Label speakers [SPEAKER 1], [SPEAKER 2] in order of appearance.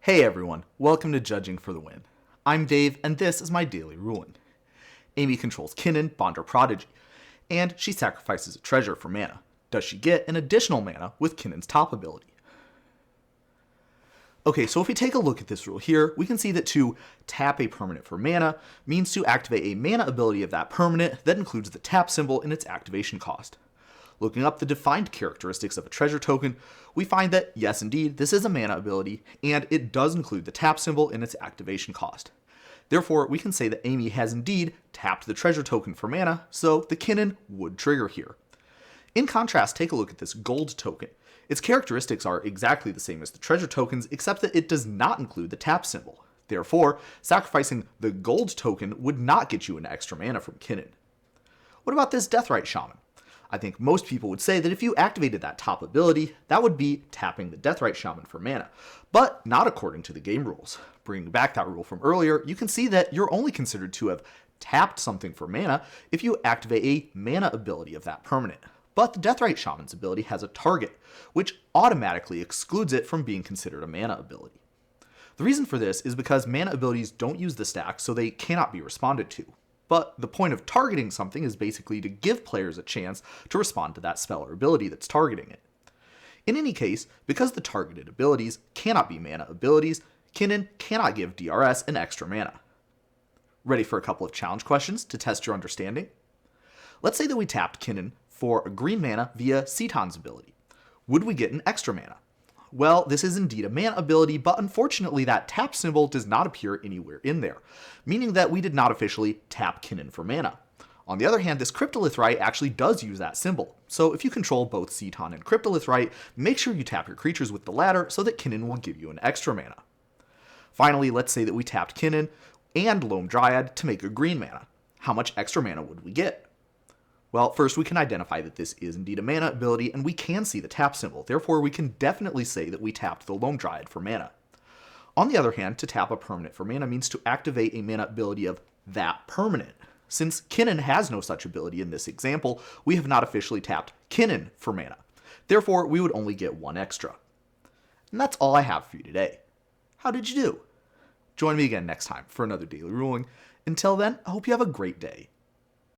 [SPEAKER 1] Hey everyone, welcome to Judging for the Win. I'm Dave, and this is my daily ruling. Amy controls Kinnan, Bonder Prodigy, and she sacrifices a treasure for mana. Does she get an additional mana with Kinnan's top ability? Okay, so if we take a look at this rule here, we can see that to tap a permanent for mana means to activate a mana ability of that permanent that includes the tap symbol in its activation cost. Looking up the defined characteristics of a treasure token, we find that, yes indeed, this is a mana ability, and it does include the tap symbol in its activation cost. Therefore, we can say that Amy has indeed tapped the treasure token for mana, so the Kinnan would trigger here. In contrast, take a look at this gold token. Its characteristics are exactly the same as the treasure tokens, except that it does not include the tap symbol. Therefore, sacrificing the gold token would not get you an extra mana from Kinnan. What about this Deathrite Shaman? I think most people would say that if you activated that top ability, that would be tapping the Deathrite Shaman for mana, but not according to the game rules. Bringing back that rule from earlier, you can see that you're only considered to have tapped something for mana if you activate a mana ability of that permanent. But the Deathrite Shaman's ability has a target, which automatically excludes it from being considered a mana ability. The reason for this is because mana abilities don't use the stack, so they cannot be responded to. But the point of targeting something is basically to give players a chance to respond to that spell or ability that's targeting it. In any case, because the targeted abilities cannot be mana abilities, Kinnan cannot give DRS an extra mana. Ready for a couple of challenge questions to test your understanding? Let's say that we tapped Kinnan for a green mana via Seton's ability. Would we get an extra mana? Well, this is indeed a mana ability, but unfortunately that tap symbol does not appear anywhere in there, meaning that we did not officially tap Kinnan for mana. On the other hand, this Cryptolith Rite actually does use that symbol, so if you control both Seton and Cryptolith Rite, make sure you tap your creatures with the latter so that Kinnan will give you an extra mana. Finally, let's say that we tapped Kinnan and Loam Dryad to make a green mana. How much extra mana would we get? Well, first we can identify that this is indeed a mana ability, and we can see the tap symbol. Therefore, we can definitely say that we tapped the Loam Dryad for mana. On the other hand, to tap a permanent for mana means to activate a mana ability of that permanent. Since Kinnan has no such ability in this example, we have not officially tapped Kinnan for mana. Therefore, we would only get one extra. And that's all I have for you today. How did you do? Join me again next time for another daily ruling. Until then, I hope you have a great day.